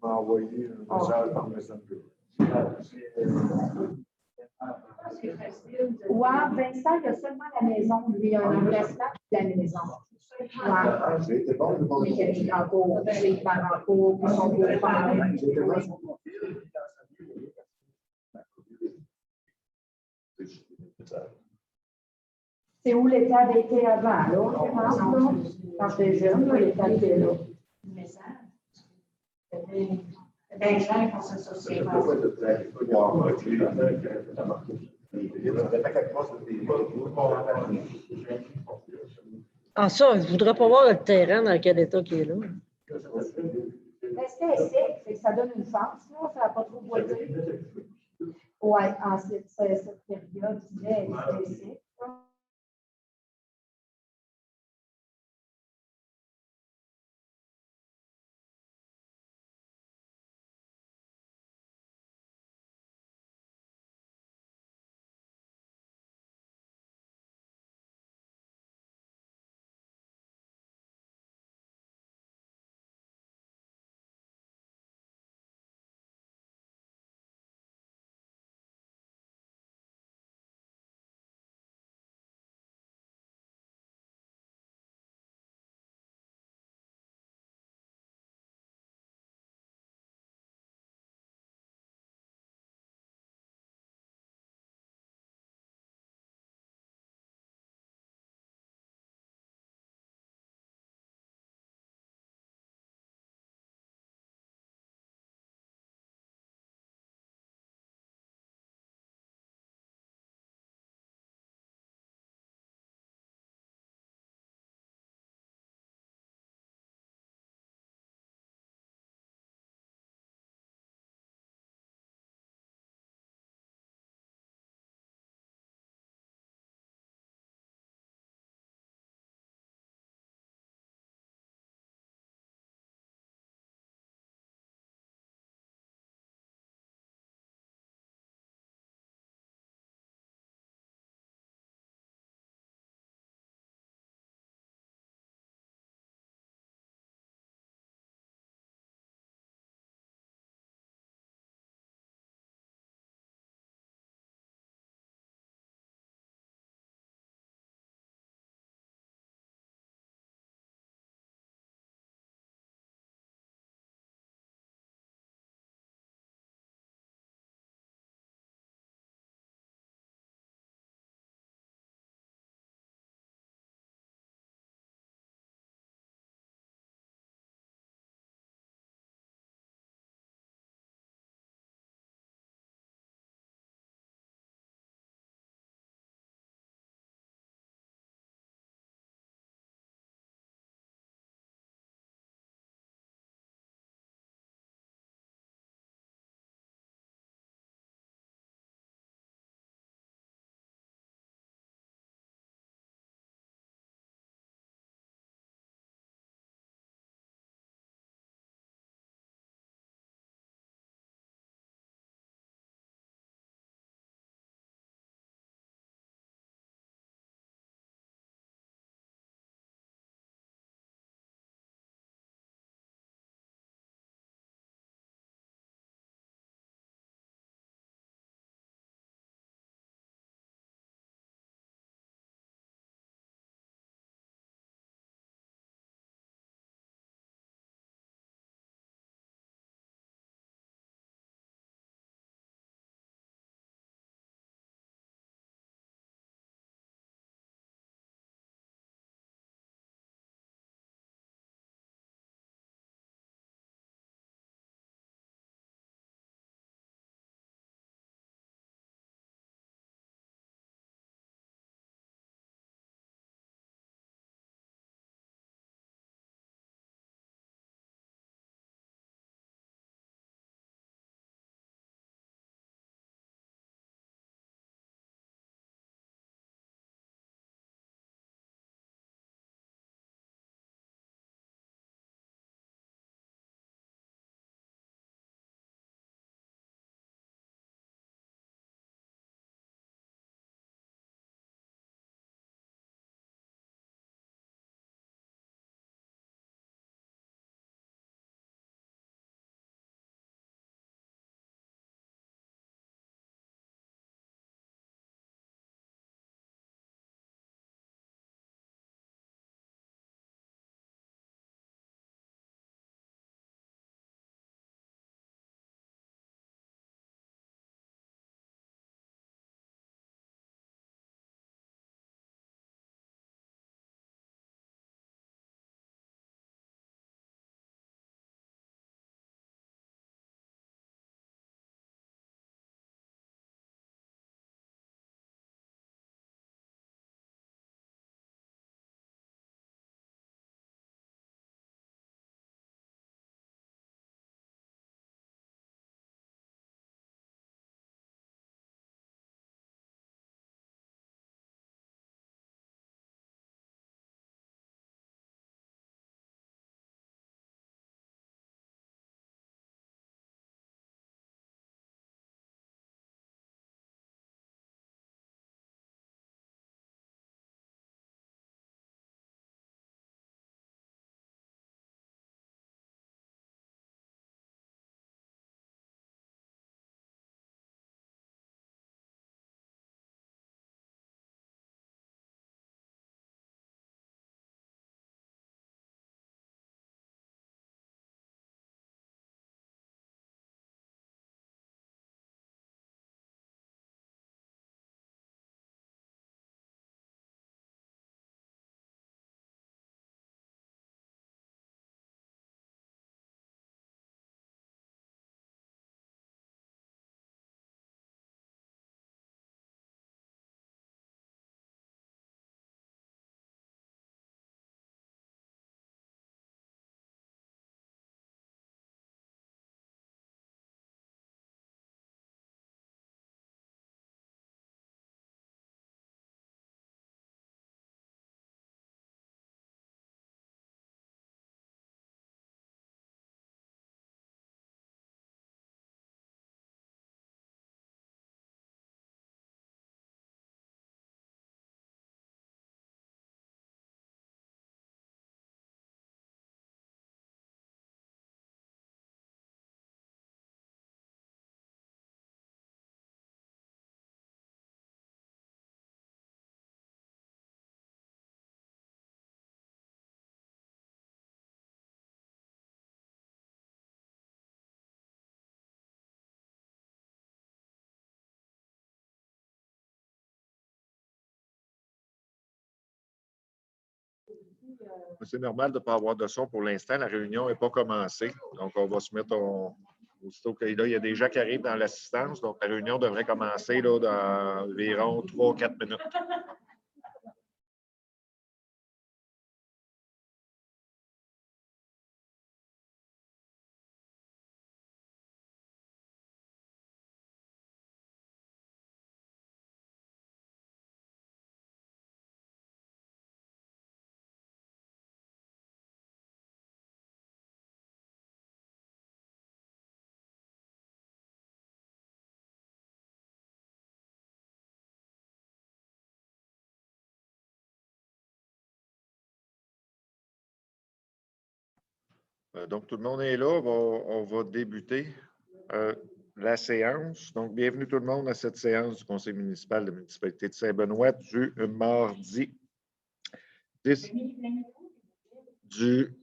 m'a envoyé un message par Messenger. Ouais, Vincent, il a seulement la maison. Lui, il a un emplacement de la maison. Ouais. Mais il habite en cours, ses parents en cours, puis son beau-frère. C'est où l'État avait été avant, là, je pense, là? Quand j'étais jeune, là, l'État était là. Ben, gens pour s'associer. Ah, ça, il ne voudrait pas voir le terrain dans quel état qui est là. Mais c'était sec, ça donne une chance, là, ça n'a pas trop boité. Oui, en cette période, c'était sec. C'est normal de ne pas avoir de son pour l'instant. La réunion n'est pas commencée. Donc, on va se mettre aussitôt que là, il y a des gens qui arrivent dans l'assistance. Donc, la réunion devrait commencer là, dans environ 3-4 minutes. Donc, tout le monde est là. On va débuter la séance. Donc, bienvenue tout le monde à cette séance du Conseil municipal de la municipalité de Saint-Benoît du mardi 10 du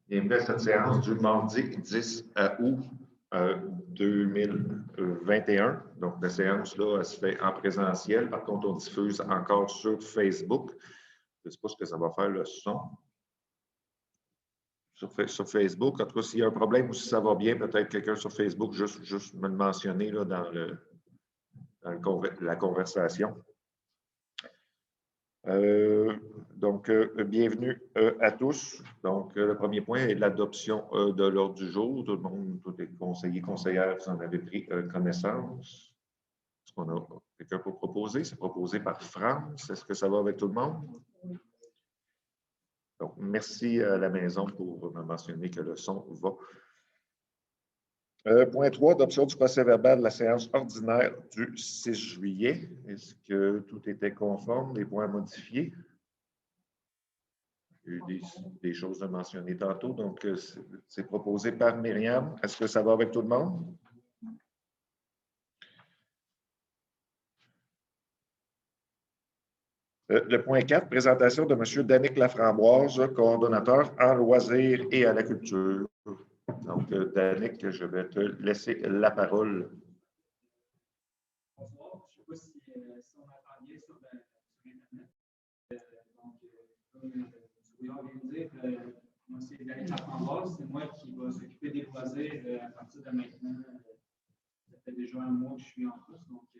bienvenue à cette séance du mardi 10 août 2021. Donc, la séance, là, elle se fait en présentiel. Par contre, on diffuse encore sur Facebook. Je ne sais pas ce que ça va faire le son. Sur Facebook. En tout cas, s'il y a un problème ou si ça va bien, peut-être quelqu'un sur Facebook, juste me le mentionner là, dans la conversation. Donc, bienvenue à tous. Donc, le premier point est l'adoption de l'ordre du jour. Tout le monde, tous les conseillers, conseillères, vous en avez pris connaissance. Est-ce qu'on a quelqu'un pour proposer? C'est proposé par France. Est-ce que ça va avec tout le monde? Donc, merci à la maison pour me mentionner que le son va. Point 3, adoption du procès-verbal de la séance ordinaire du 6 juillet. Est-ce que tout était conforme, des points modifiés? Il y a eu des choses à mentionner tantôt, donc c'est proposé par Myriam. Est-ce que ça va avec tout le monde? Le point 4, présentation de M. Danick Laframboise, coordonnateur en loisirs et à la culture. Donc, Danick, je vais te laisser la parole. Bonsoir. Je ne sais pas si on entend bien sur Internet. Donc, comme vous pouvez organiser, moi, c'est Danick Laframboise. C'est moi qui va s'occuper des loisirs à partir de maintenant. Ça fait déjà un mois que je suis en poste. Donc, je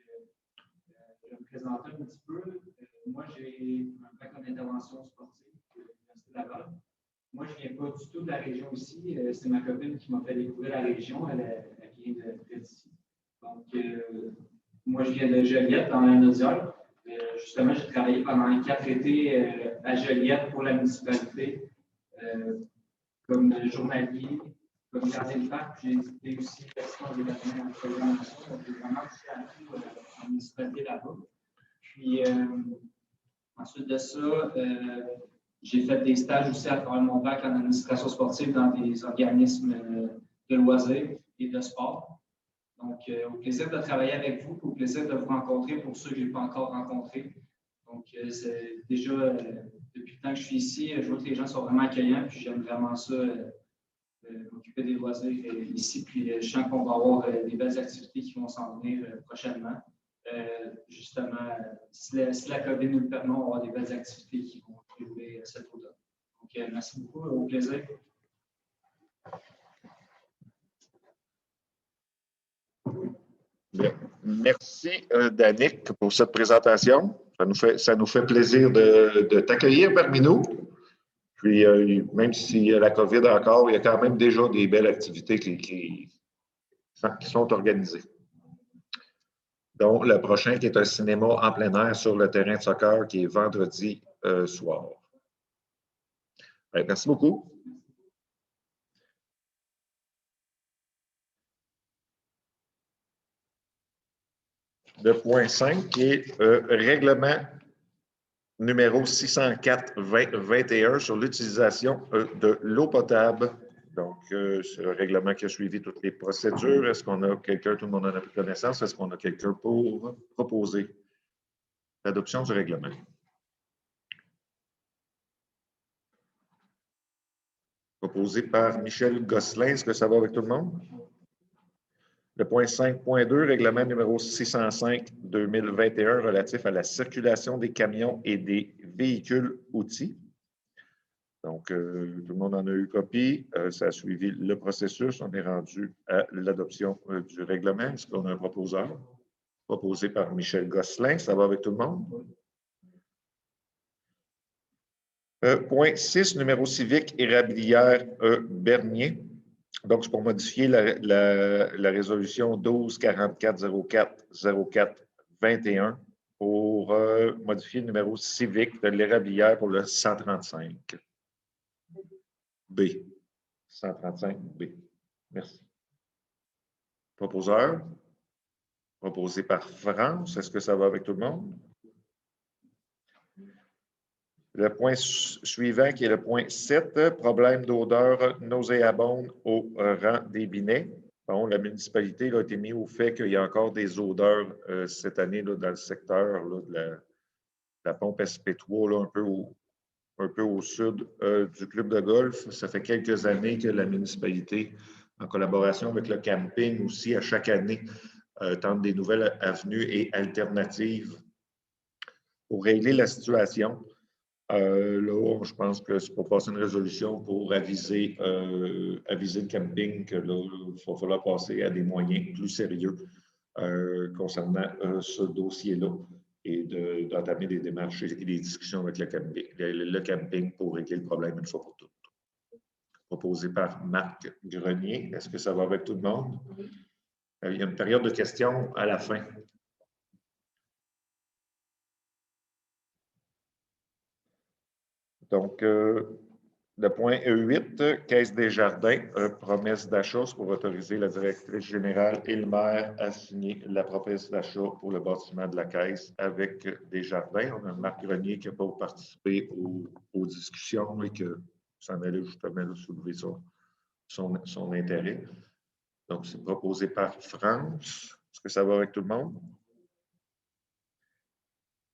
vais me présenter un petit peu. Moi, j'ai un bac en intervention sportive de l'Université Laval. Moi, je ne viens pas du tout de la région ici. C'est ma copine qui m'a fait découvrir la région. Elle vient de près d'ici. Donc, moi, je viens de Joliette, dans la Naudière. Justement, j'ai travaillé pendant 4 étés à Joliette pour la municipalité, comme journalier, comme gardien de parc. J'ai été aussi assistant d'événements en programmation. Donc, j'ai vraiment touché à tout en municipalité là-bas. Puis, ensuite de ça, j'ai fait des stages aussi à travers mon bac en administration sportive dans des organismes de loisirs et de sport. Donc, au plaisir de travailler avec vous, au plaisir de vous rencontrer pour ceux que je n'ai pas encore rencontrés. Donc, c'est déjà, depuis le temps que je suis ici, je vois que les gens sont vraiment accueillants, puis j'aime vraiment ça, m'occuper des loisirs ici. Puis, je sens qu'on va avoir des belles activités qui vont s'en venir prochainement. Justement, si la COVID nous le permet, on va avoir des belles activités qui vont dérouler cet automne. Donc, merci beaucoup, au plaisir. Bien. Merci, Danick, pour cette présentation. Ça nous fait plaisir de t'accueillir parmi nous. Puis, même s'il y a la COVID encore, il y a quand même déjà des belles activités qui sont organisées. Donc, le prochain qui est un cinéma en plein air sur le terrain de soccer qui est vendredi soir. Merci beaucoup. Le point 5 qui est règlement numéro 604-2021 sur l'utilisation de l'eau potable. Donc, c'est le règlement qui a suivi toutes les procédures. Est-ce qu'on a quelqu'un, tout le monde en a pris connaissance, est-ce qu'on a quelqu'un pour proposer l'adoption du règlement? Proposé par Michel Gosselin. Est-ce que ça va avec tout le monde? Le point 5.2, règlement numéro 605-2021 relatif à la circulation des camions et des véhicules-outils. Donc, tout le monde en a eu copie. Ça a suivi le processus. On est rendu à l'adoption du règlement. Est-ce qu'on a un proposeur? Proposé par Michel Gosselin. Ça va avec tout le monde? Point 6, numéro civique érablière Bernier. Donc, c'est pour modifier la résolution 12-44-04-04-21 pour modifier le numéro civique de l'érablière pour le 135. B. 135B. Merci. Proposeur. Proposé par France. Est-ce que ça va avec tout le monde? Le point suivant, qui est le point 7, problème d'odeur nauséabonde au rang des binets. Bon, la municipalité a été mise au fait qu'il y a encore des odeurs cette année là, dans le secteur là, de la pompe SP3, là, un peu au sud du club de golf. Ça fait quelques années que la municipalité, en collaboration avec le camping aussi, à chaque année, tente des nouvelles avenues et alternatives pour régler la situation. Là, je pense que c'est pour passer une résolution pour aviser le camping que là, il va falloir passer à des moyens plus sérieux concernant ce dossier-là et d'entamer des démarches et des discussions avec le camping pour régler le problème une fois pour toutes. Proposé par Marc Grenier. Est-ce que ça va avec tout le monde? Il y a une période de questions à la fin. Donc, le point E8, Caisse des Jardins, promesse d'achat pour autoriser la directrice générale et le maire à signer la promesse d'achat pour le bâtiment de la Caisse avec des jardins. On a Marc Grenier qui n'a pas participé aux discussions et que s'en allait justement là, soulever son intérêt. Donc, c'est proposé par France. Est-ce que ça va avec tout le monde?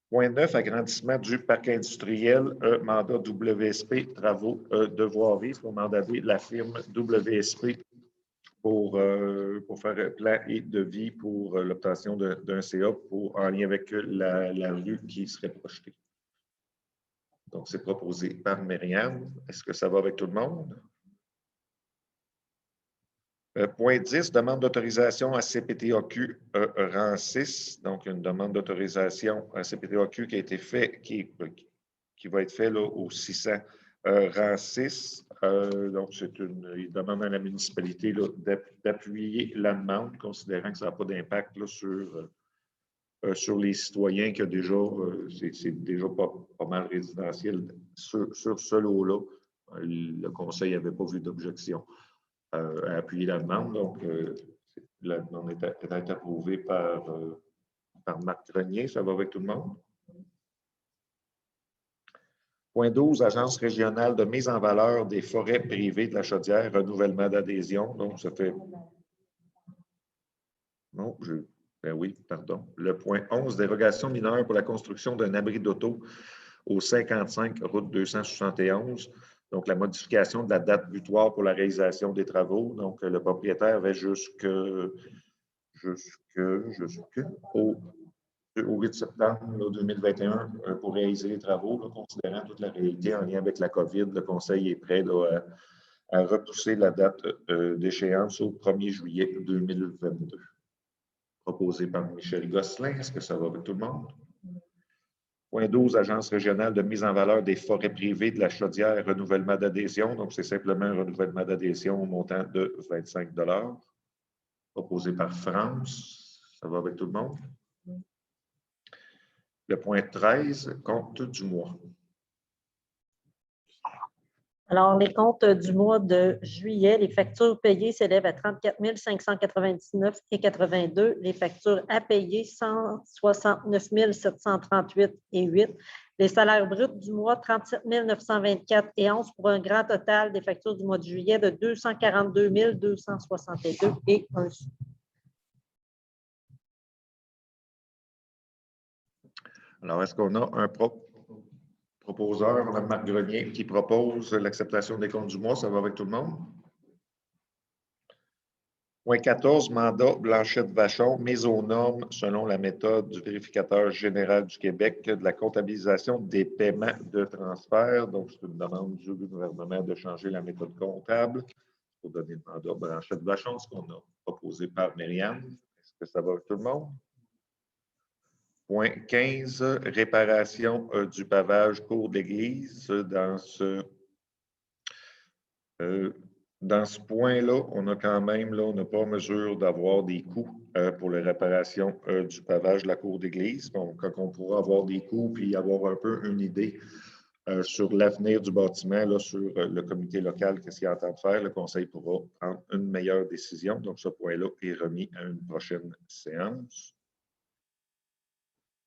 Point 9, agrandissement du parc industriel, mandat WSP, travaux de voirie. Il faut mandater la firme WSP pour faire un plan et devis pour l'obtention d'un CA en lien avec la rue qui serait projetée. Donc, c'est proposé par Myriam. Est-ce que ça va avec tout le monde? Point 10, demande d'autorisation à CPTAQ rang 6. Donc, une demande d'autorisation à CPTAQ qui a été faite, qui va être faite au 600 rang 6. Donc, c'est une demande à la municipalité d'appuyer la demande, considérant que ça n'a pas d'impact sur les citoyens, que déjà, c'est déjà pas mal résidentiel sur ce lot-là. Le conseil n'avait pas vu d'objection à appuyer la demande. Donc, la demande est approuvée par Marc Grenier. Ça va avec tout le monde? Point 12, Agence régionale de mise en valeur des forêts privées de la Chaudière, renouvellement d'adhésion. Donc, ça fait... Non, ben oui, pardon. Le point 11, dérogation mineure pour la construction d'un abri d'auto au 55 route 271. Donc, la modification de la date butoir pour la réalisation des travaux. Donc, le propriétaire avait jusqu'au 8 septembre 2021 pour réaliser les travaux. Là, considérant toute la réalité en lien avec la COVID, le Conseil est prêt là, à repousser la date d'échéance au 1er juillet 2022. Proposé par Michel Gosselin. Est-ce que ça va avec tout le monde? Point 12, Agence régionale de mise en valeur des forêts privées de la Chaudière, renouvellement d'adhésion. Donc, c'est simplement un renouvellement d'adhésion au montant de 25 $. Proposé par France. Ça va avec tout le monde? Le point 13, compte du mois. Alors, les comptes du mois de juillet, les factures payées s'élèvent à 34 599,82 $. Les factures à payer, 169 738,8 $. Les salaires bruts du mois, 37 924,11 $, pour un grand total des factures du mois de juillet de 242 262,1 $. Alors, est-ce qu'on a un proposeur, Mme Marc Grenier, qui propose l'acceptation des comptes du mois? Ça va avec tout le monde? Point 14, mandat Blanchette-Vachon, mise aux normes selon la méthode du vérificateur général du Québec de la comptabilisation des paiements de transfert. Donc, c'est une demande du gouvernement de changer la méthode comptable pour donner le mandat Blanchette-Vachon, ce qu'on a proposé par Myriam. Est-ce que ça va avec tout le monde? Point 15, réparation du pavage cours d'église. Dans ce point-là, on a quand même, là, on n'a pas mesure d'avoir des coûts pour la réparation du pavage de la cour d'église. Donc, quand on pourra avoir des coûts puis avoir un peu une idée sur l'avenir du bâtiment, là, sur le comité local, qu'est-ce qu'il entend faire, le conseil pourra prendre une meilleure décision. Donc, ce point-là est remis à une prochaine séance.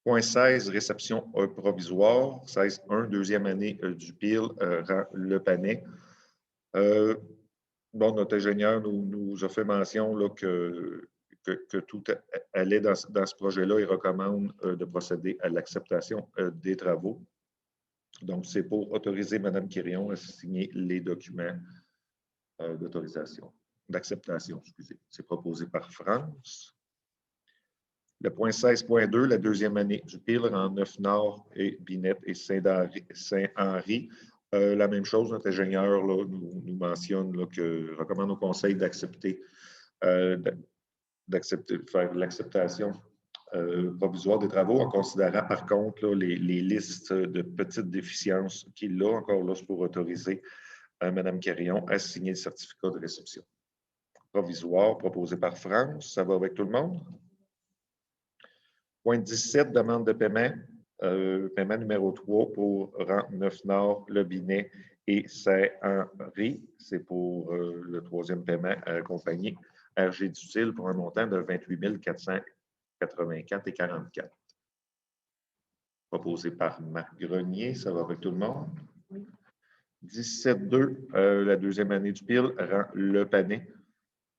Point 16, réception provisoire. 16.1, deuxième année du PIL, rend Le Panay. Bon, notre ingénieur nous a fait mention là, que tout allait dans ce projet-là et recommande de procéder à l'acceptation des travaux. Donc, c'est pour autoriser Mme Quirion à signer les documents d'autorisation, d'acceptation, excusez. C'est proposé par France. Le point 16.2, la deuxième année du PIL en Neuf-Nord et Binette et Saint-Henri. La même chose, notre ingénieur là, nous mentionne là, que recommande au conseil d'accepter, de faire l'acceptation provisoire des travaux en considérant par contre là, les listes de petites déficiences qu'il a. Encore là, c'est pour autoriser Mme Quirion à signer le certificat de réception provisoire proposé par France. Ça va avec tout le monde? Point 17, demande de paiement. Paiement numéro 3 pour rang Neuf-Nord, Le Binet et Saint-Henri. C'est pour le troisième paiement à la compagnie RG Dutil pour un montant de 28 484,44. Proposé par Marc Grenier. Ça va avec tout le monde? 17.2, la deuxième année du PIL, rang Le Panay.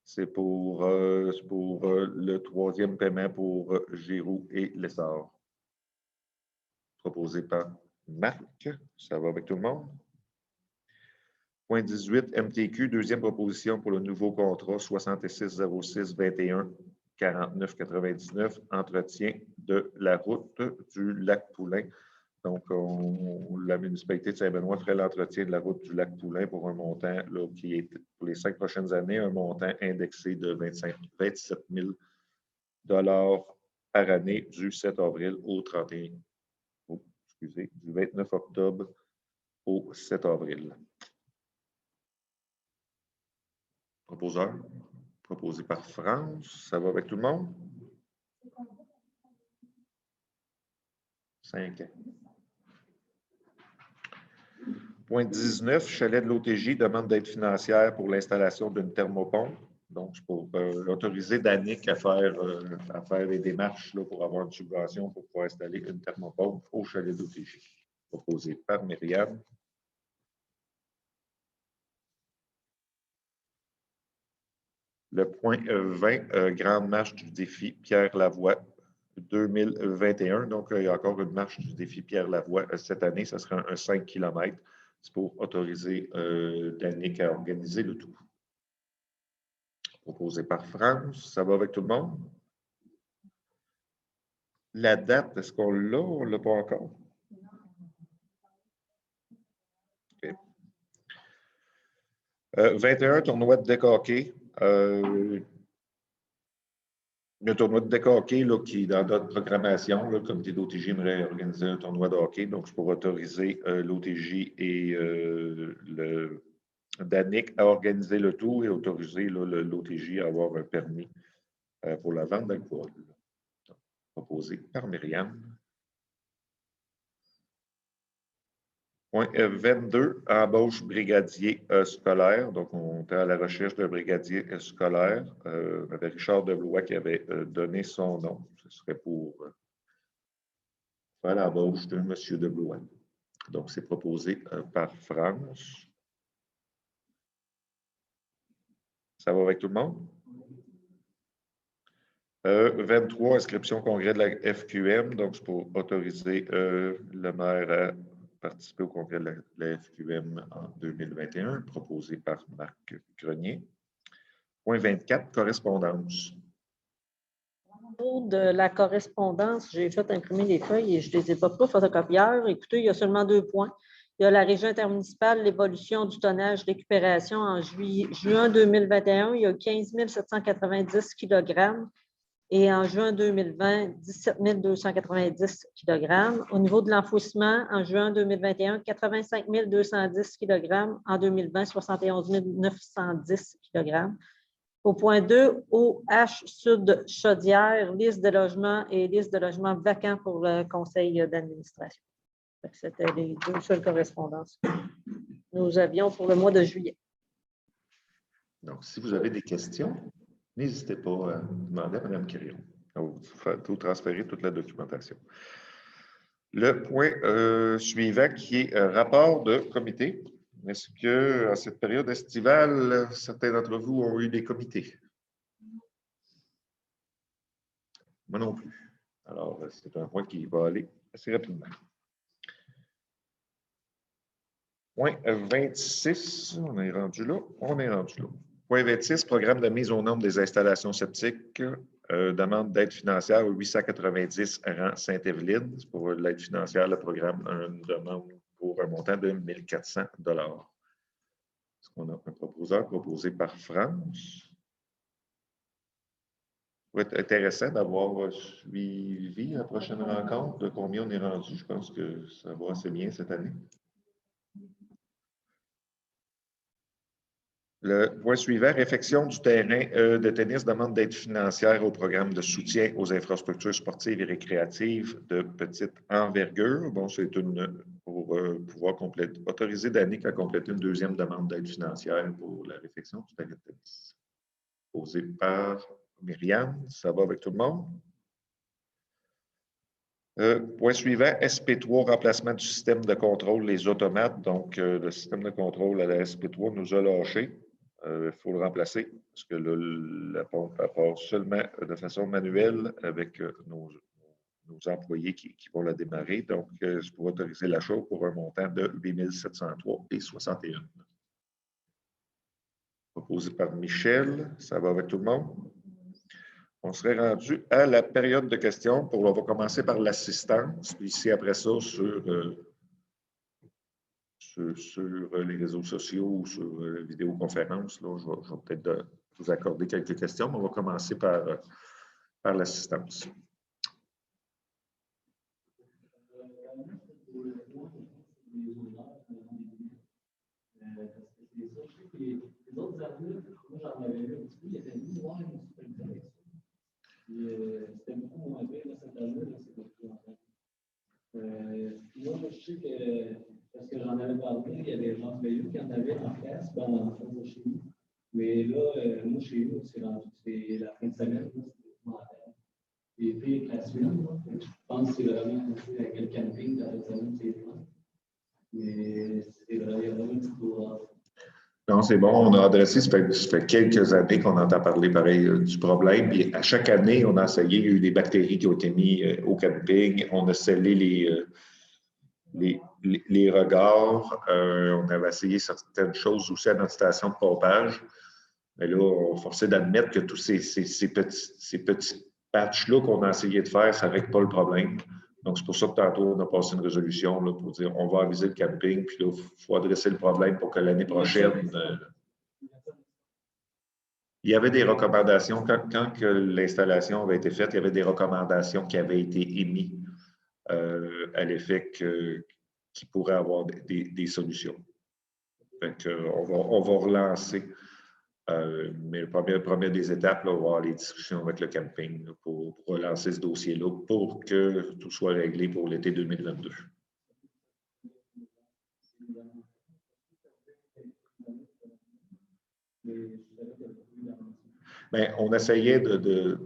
C'est pour le troisième paiement pour Giroux et Lessard. Proposé par Marc. Ça va avec tout le monde? Point 18, MTQ, deuxième proposition pour le nouveau contrat 6606-21-49-99, entretien de la route du Lac-Poulain. Donc, la municipalité de Saint-Benoît ferait l'entretien de la route du Lac-Poulain pour un montant là, qui est, pour les 5 prochaines années, un montant indexé de 27 000 $ par année du 7 avril au 31, du 29 octobre au 7 avril. Proposeur, proposé par France. Ça va avec tout le monde? 5 ans. Point 19, chalet de l'OTJ demande d'aide financière pour l'installation d'une thermopompe. Donc, c'est pour autoriser Danick à faire les démarches là, pour avoir une subvention pour pouvoir installer une thermopompe au chalet de l'OTJ. Proposé par Myriam. Le point 20, grande marche du défi Pierre Lavoie 2021. Donc, il y a encore une marche du défi Pierre Lavoie cette année. Ce sera un 5 km. C'est pour autoriser Danick à organiser le tout. Proposé par France. Ça va avec tout le monde? La date, est-ce qu'on l'a ou on ne l'a pas encore? Okay. 21, tournoi de deck hockey. Le tournoi de deck hockey là, qui, dans notre programmation, le comité d'OTJ aimerait organiser un tournoi de hockey. Donc, c'est pour autoriser l'OTJ et le Danick à organiser le tout et autoriser l'OTJ à avoir un permis pour la vente d'alcool. Proposé par Myriam. Point 22, embauche brigadier scolaire. Donc, on est à la recherche d'un brigadier scolaire. On avait Richard Devlois qui avait donné son nom. Ce serait pour faire l'embauche de M. Devlois. Donc, c'est proposé par France. Ça va avec tout le monde? 23, inscription au congrès de la FQM. Donc, c'est pour autoriser le maire à participer au congrès de la FQM en 2021, proposé par Marc Grenier. Point 24, correspondance. Au niveau de la correspondance, j'ai fait imprimer les feuilles et je ne les ai pas pris au photocopieur. Écoutez, il y a seulement 2 points. Il y a la région intermunicipale, l'évolution du tonnage récupération en juin 2021, il y a 15 790 kg et en juin 2020, 17 290 kg. Au niveau de l'enfouissement, en juin 2021, 85 210 kg. En 2020, 71 910 kg. Au point 2, OH Sud Chaudière, liste de logements et liste de logements vacants pour le conseil d'administration. C'était les 2 seules correspondances que nous avions pour le mois de juillet. Donc, si vous avez des questions, n'hésitez pas à demander à Mme Quirion. On va vous transférer toute la documentation. Le point suivant qui est rapport de comité. Est-ce qu'à cette période estivale, certains d'entre vous ont eu des comités? Moi non plus. Alors, c'est un point qui va aller assez rapidement. Point 26, on est rendu là. On est rendu là. Point 26, programme de mise aux normes des installations septiques. Demande d'aide financière au 890 rang Sainte-Évelyne. Pour l'aide financière, le programme a une demande pour un montant de 1 400 $. Est-ce qu'on a un proposeur proposé par France? Ça va être intéressant d'avoir suivi la prochaine rencontre, de combien on est rendu. Je pense que ça va assez bien cette année. Le point suivant, réfection du terrain de tennis, demande d'aide financière au programme de soutien aux infrastructures sportives et récréatives de petite envergure. Bon, c'est pour pouvoir autoriser Danick à compléter une 2e demande d'aide financière pour la réfection du terrain de tennis. Posée par Myriam, ça va avec tout le monde? Point suivant, SP3, remplacement du système de contrôle, les automates. Donc, le système de contrôle à la SP3 nous a lâché. Il faut le remplacer parce que la pompe part seulement de façon manuelle avec nos employés qui vont la démarrer. Donc, je pourrais autoriser l'achat pour un montant de 8 703,61 $. Proposé par Michel. Ça va avec tout le monde? On serait rendu à la période de questions. On va commencer par l'assistance, puis ici, après ça, sur les réseaux sociaux ou sur vidéoconférence. Là, je vais peut-être vous accorder quelques questions, mais on va commencer par l'assistance. Les autres arbitres, moi j'en avais vu un petit peu, il était mis noir une super direction. C'était beaucoup moins bien cette année, c'est beaucoup en fait. Moi, je sais que, parce que j'en avais parlé, il y avait Jean Veilleux qui en avait en classe, dans la phase de chez nous. Mais là, moi, chez nous, c'est la fin de semaine, c'est mental. Et puis, la suite, je pense que c'est vraiment avec le camping, dans la semaine, c'est fun. Mais c'est vraiment un petit peu rare. Non, c'est bon. On a adressé, ça fait quelques années qu'on entend parler pareil du problème. Puis à chaque année, on a essayé, il y a eu des bactéries qui ont été mises au camping. On a scellé les regards. On avait essayé certaines choses aussi à notre station de pompage. Mais là, on forçait d'admettre que tous ces petits patchs-là qu'on a essayé de faire, ça ne règle pas le problème. Donc, c'est pour ça que tantôt, on a passé une résolution là, pour dire on va aviser le camping, puis là, il faut adresser le problème pour que l'année prochaine. Il y avait des recommandations. Quand l'installation avait été faite, il y avait des recommandations qui avaient été émises à l'effet qu'il pourrait avoir des solutions. Donc, on va relancer. Mais la première des étapes, là, on va avoir les discussions avec le camping là, pour relancer ce dossier-là pour que tout soit réglé pour l'été 2022. Bien, on essayait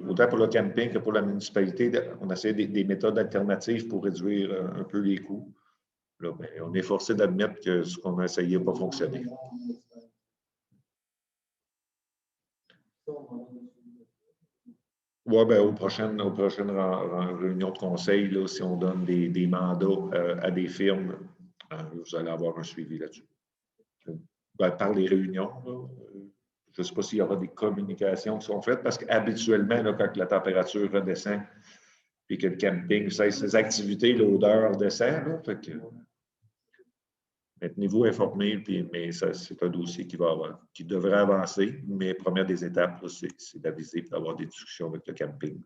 autant pour le camping que pour la municipalité, on essayait des méthodes alternatives pour réduire un peu les coûts. Là, bien, on est forcé d'admettre que ce qu'on a essayé n'a pas fonctionné. Oui, bien, aux prochaines réunions de conseil, là, si on donne des mandats à des firmes, vous allez avoir un suivi là-dessus. Ben, par les réunions, là, je ne sais pas s'il y aura des communications qui sont faites, parce qu'habituellement, là, quand la température redescend et que le camping cesse ses activités, l'odeur descend. Là, fait que, tenez-vous informés, mais c'est un dossier qui devrait avancer. Mais première des étapes, c'est d'aviser et d'avoir des discussions avec le camping.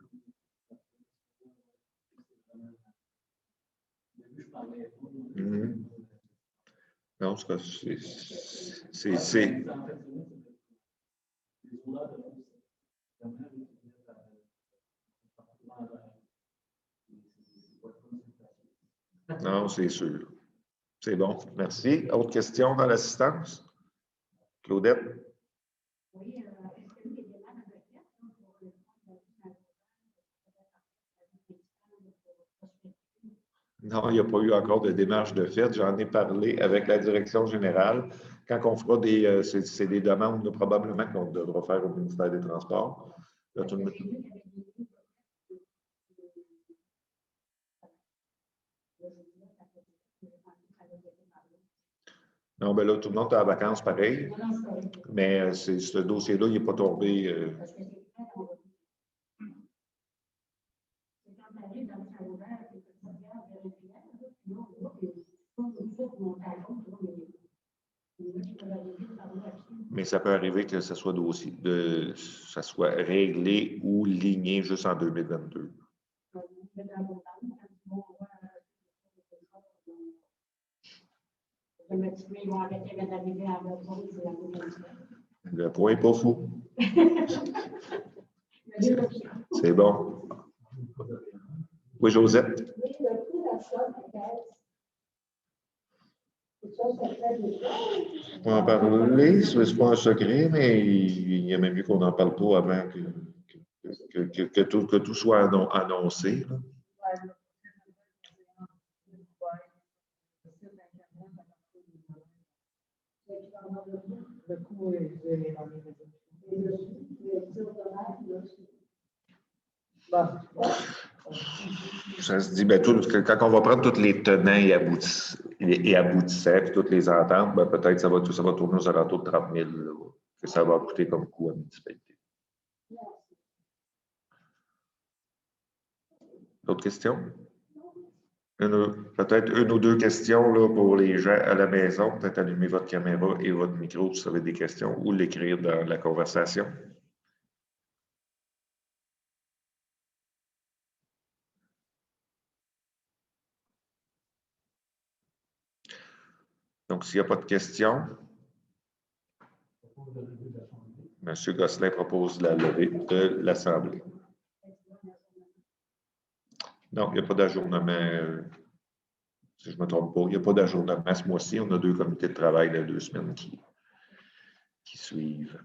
Mm-hmm. Non, c'est. Non, c'est sûr. C'est bon. Merci. Autre question dans l'assistance? Claudette? Oui, est-ce qu'il y a des demandes de fait pour le Non, il n'y a pas eu encore de démarche de fait. J'en ai parlé avec la direction générale. Quand on fera c'est des demandes là, probablement qu'on devra faire au ministère des Transports. Là, tout le monde... Non, bien là, tout le monde est en vacances pareil. Mais ce dossier-là, il n'est pas tombé. Mais ça peut arriver que ce soit ça soit réglé ou ligné juste en 2022. Le point n'est pas fou. C'est bon. Oui, Josette. Je peux en parler, ce n'est pas un secret, mais il y a même mieux qu'on n'en parle pas avant que tout soit annoncé. Là. Ça se dit, bien, quand on va prendre tous les tenants et aboutissants, puis toutes les ententes, ben, peut-être ça va tourner aux alentours de 30 000 là, que ça va coûter comme coût à la municipalité. D'autres questions? Peut-être une ou deux questions là, pour les gens à la maison. Peut-être allumer votre caméra et votre micro si vous avez des questions ou l'écrire dans la conversation. Donc, s'il n'y a pas de questions, M. Gosselin propose la levée de l'Assemblée. Non, il n'y a pas d'ajournement. Si je ne me trompe pas, il n'y a pas d'ajournement ce mois-ci. On a 2 comités de travail de 2 semaines qui suivent.